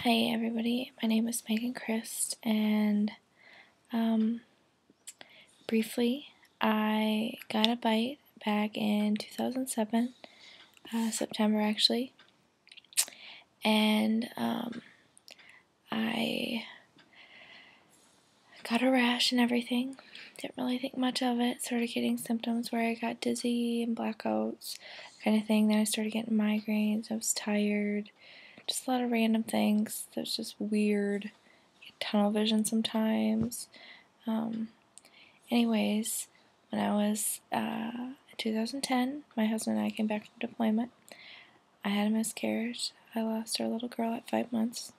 Hi everybody, my name is Megan Christ, and briefly, I got a bite back in 2007, September actually, and I got a rash and everything. Didn't really think much of it. Started getting symptoms where I got dizzy and blackouts, kind of thing. Then I started getting migraines. I was tired. Just a lot of random things. That was just weird. Tunnel vision sometimes. Anyways, when I was in 2010, my husband and I came back from deployment. I had a miscarriage. I lost our little girl at 5 months.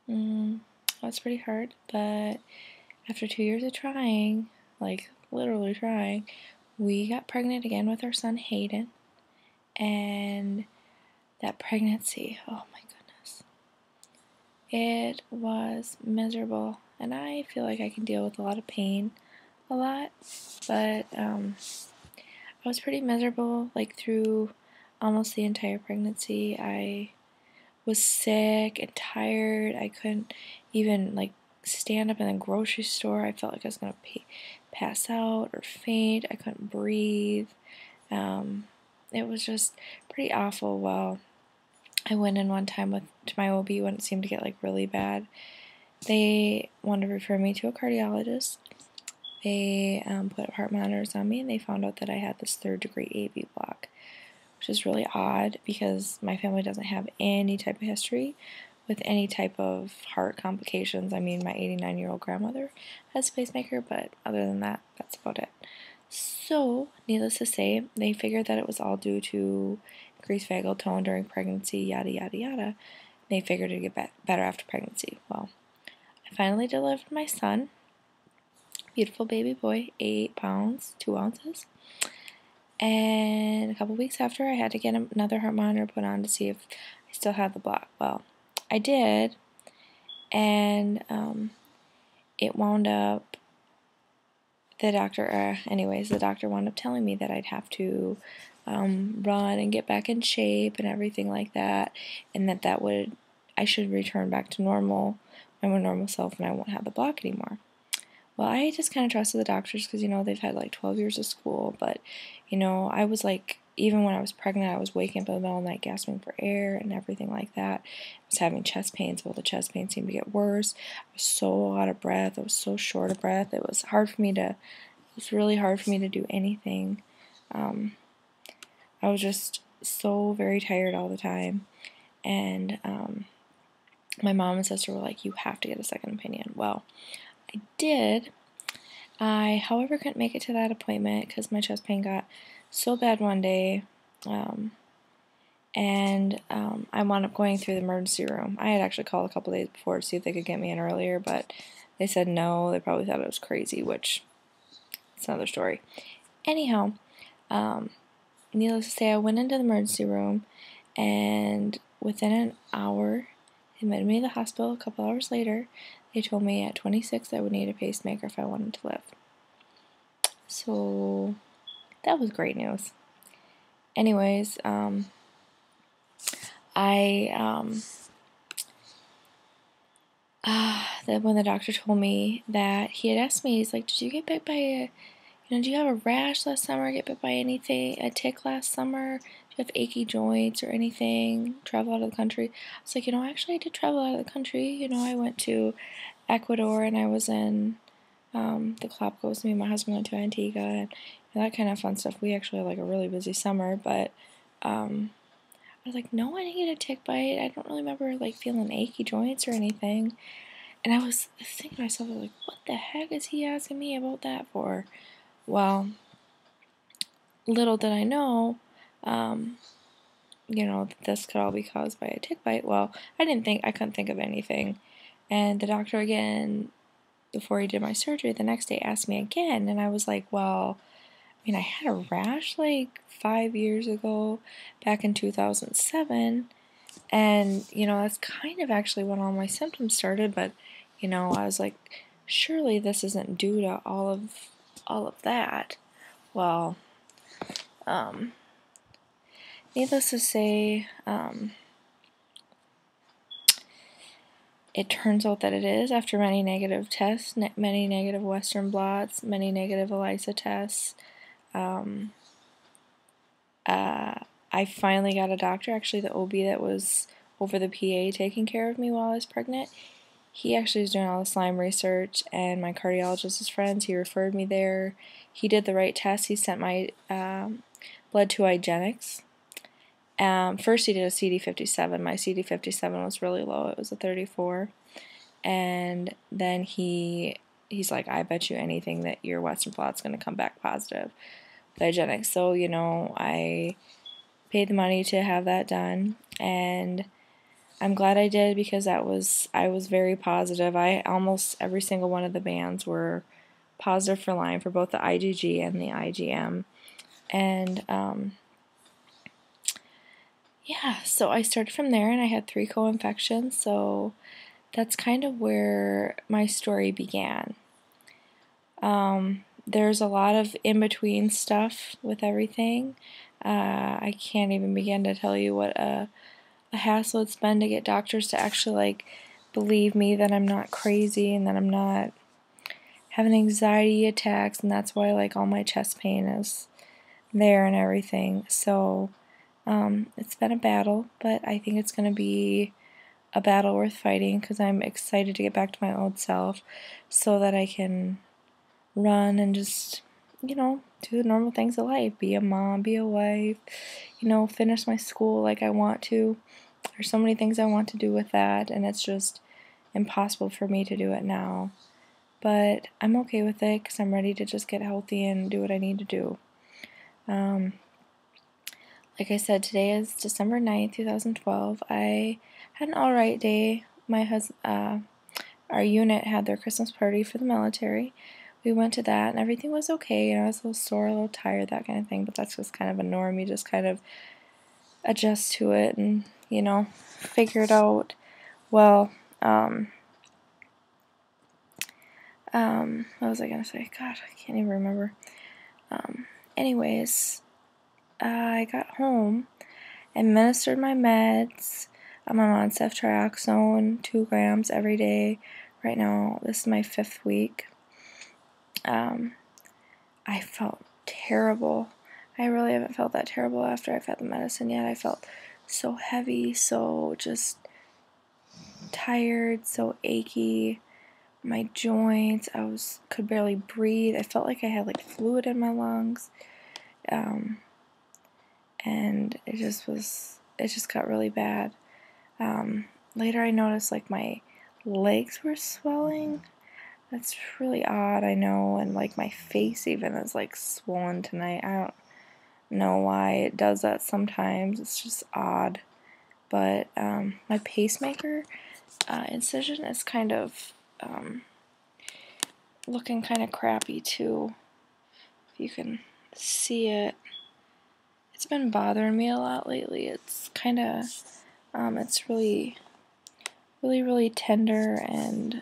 That was pretty hard, but after 2 years of trying, like literally trying, we got pregnant again with our son Hayden. And that pregnancy, oh my goodness, it was miserable. And I feel like I can deal with a lot of pain a lot, but I was pretty miserable like through almost the entire pregnancy. I was sick and tired. I couldn't even like stand up in the grocery store. I felt like I was gonna pass out or faint. I couldn't breathe. It was just pretty awful. Well, I went in one time to my OB when it seemed to get like really bad. They wanted to refer me to a cardiologist. They put heart monitors on me, and they found out that I had this 3rd-degree AV block, which is really odd because my family doesn't have any type of history with any type of heart complications. I mean, my 89-year-old grandmother has a pacemaker, but other than that, that's about it. So, needless to say, they figured that it was all due to increased vagal tone during pregnancy, yada, yada, yada. They figured it'd get better after pregnancy. Well, I finally delivered my son. Beautiful baby boy, 8 pounds, 2 ounces. And a couple weeks after, I had to get another heart monitor put on to see if I still had the block. Well, I did, and it wound up, the doctor wound up telling me that I'd have to run and get back in shape and everything like that, and I should return back to normal, my more normal self, and I won't have the block anymore. Well, I just kind of trusted the doctors because, they've had like 12 years of school, but, I was like, even when I was pregnant, I was waking up in the middle of the night gasping for air and everything like that. I was having chest pains. Well, the chest pains seemed to get worse. I was so out of breath. I was so short of breath. It was really hard for me to do anything. I was just so very tired all the time. And my mom and sister were like, you have to get a second opinion. Well, I did. I, however, couldn't make it to that appointment because my chest pain got so bad one day, and I wound up going through the emergency room. I had actually called a couple days before to see if they could get me in earlier, but they said no. They probably thought I was crazy, which is another story. Anyhow, needless to say, I went into the emergency room, and within an hour, they admitted me to the hospital. A couple hours later, they told me at 26 I would need a pacemaker if I wanted to live. So that was great news. Anyways, when the doctor told me that, he had asked me, he's like, did you get bit by do you have a rash last summer, get bit by anything, a tick last summer? Do you have achy joints or anything? Travel out of the country? I was like, actually I did travel out of the country. I went to Ecuador, and I was in the Galapagos. Me and my husband went to Antigua, and that kind of fun stuff. We actually had like a really busy summer, but I was like, no, I didn't get a tick bite. I don't really remember like feeling achy joints or anything. And I was thinking to myself, like, what the heck is he asking me about that for? Well, little did I know, that this could all be caused by a tick bite. Well, I couldn't think of anything. And the doctor again, before he did my surgery, the next day asked me again, and I was like, well, I had a rash like 5 years ago, back in 2007, and, that's kind of actually when all my symptoms started, but, I was like, surely this isn't due to all of that. Well, needless to say, it turns out that it is, after many negative tests, many negative Western blots, many negative ELISA tests. I finally got a doctor, actually the OB that was over the PA taking care of me while I was pregnant. He actually was doing all this Lyme research, and my cardiologist is friends. He referred me there. He did the right test. He sent my blood to hygienics. First he did a CD57. My CD57 was really low. It was a 34. And then he's like, I bet you anything that your Western blot's going to come back positive. Hygienics. So, you know, I paid the money to have that done, and I'm glad I did, because I was very positive. Almost every single one of the bands were positive for Lyme, for both the IgG and the IgM. And yeah, so I started from there, and I had 3 co-infections, so that's kind of where my story began. There's a lot of in-between stuff with everything. I can't even begin to tell you what a hassle it's been to get doctors to actually, like, believe me that I'm not crazy and that I'm not having anxiety attacks, and that's why, like, all my chest pain is there and everything. So it's been a battle, but I think it's going to be a battle worth fighting, because I'm excited to get back to my old self so that I can run and just, you know, do the normal things of life. Be a mom, be a wife, you know, finish my school like I want to. There's so many things I want to do with that, and it's just impossible for me to do it now. But I'm okay with it, because I'm ready to just get healthy and do what I need to do. Like I said, today is December 9th, 2012. I had an alright day. Our unit had their Christmas party for the military. We went to that, and everything was okay. You know, I was a little sore, a little tired, that kind of thing, but that's just kind of a norm. You just kind of adjust to it and, you know, figure it out. Well, what was I going to say? God, I can't even remember. Anyways, I got home, administered my meds. I'm on ceftriaxone, 2 grams every day. Right now, this is my 5th week. I felt terrible. I really haven't felt that terrible after I've had the medicine yet. I felt so heavy, so just tired, so achy. My joints, could barely breathe. I felt like I had like fluid in my lungs. And it just got really bad. Later I noticed like my legs were swelling. That's really odd, I know, and like my face even is like swollen tonight. I don't know why it does that sometimes. It's just odd. But my pacemaker incision is kind of looking kind of crappy too. If you can see it. It's been bothering me a lot lately. It's kind of, it's really tender and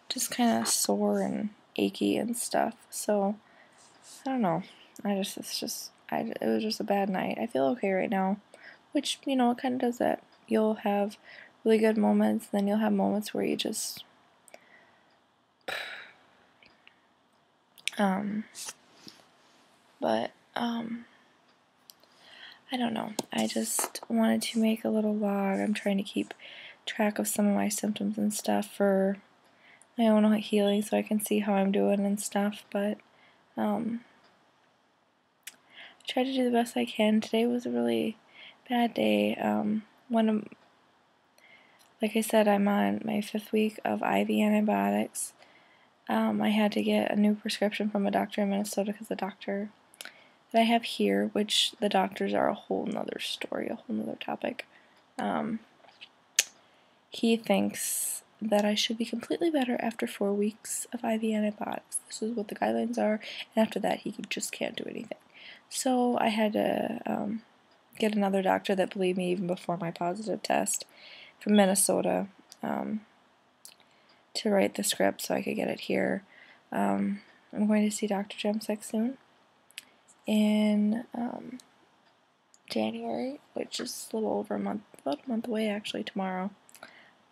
just kind of sore and achy and stuff. So I don't know. It was just a bad night. I feel okay right now, which, you know, it kind of does that. You'll have really good moments, then you'll have moments where you just I don't know. I just wanted to make a little log. I'm trying to keep track of some of my symptoms and stuff for my own healing, so I can see how I'm doing and stuff. But I try to do the best I can. Today was a really bad day. Like I said, I'm on my 5th week of IV antibiotics. I had to get a new prescription from a doctor in Minnesota, because the doctor that I have here, which the doctors are a whole nother story, a whole nother topic. He thinks that I should be completely better after 4 weeks of IV antibiotics. This is what the guidelines are, and after that he just can't do anything. So I had to get another doctor that believed me even before my positive test from Minnesota to write the script so I could get it here. I'm going to see Dr. Jemsek soon in January, which is a little over about a month away actually, tomorrow.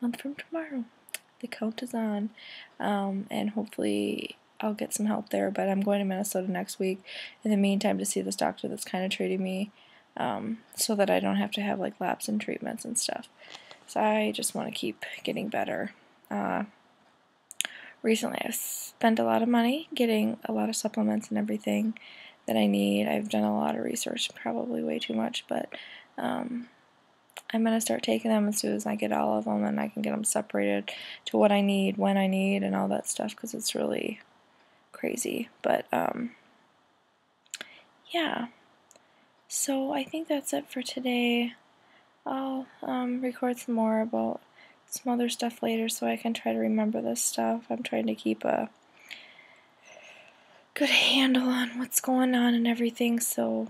month from tomorrow. The count is on, and hopefully I'll get some help there, but I'm going to Minnesota next week in the meantime to see this doctor that's kind of treating me, so that I don't have to have like labs and treatments and stuff. So I just want to keep getting better. Recently I've spent a lot of money getting a lot of supplements and everything that I need. I've done a lot of research, probably way too much, but I'm going to start taking them as soon as I get all of them, and I can get them separated to what I need, when I need, and all that stuff, because it's really crazy. But yeah, so I think that's it for today. I'll record some more about some other stuff later so I can try to remember this stuff. I'm trying to keep a good handle on what's going on and everything, so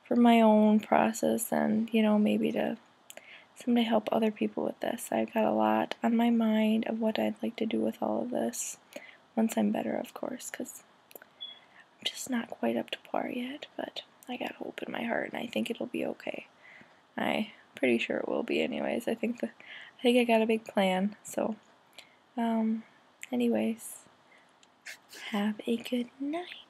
for my own process, and maybe to someday help other people with this. I've got a lot on my mind of what I'd like to do with all of this once I'm better, of course, because I'm just not quite up to par yet, but I got hope in my heart, and I think it'll be okay. I'm pretty sure it will be anyways. I think I got a big plan. So anyways, have a good night.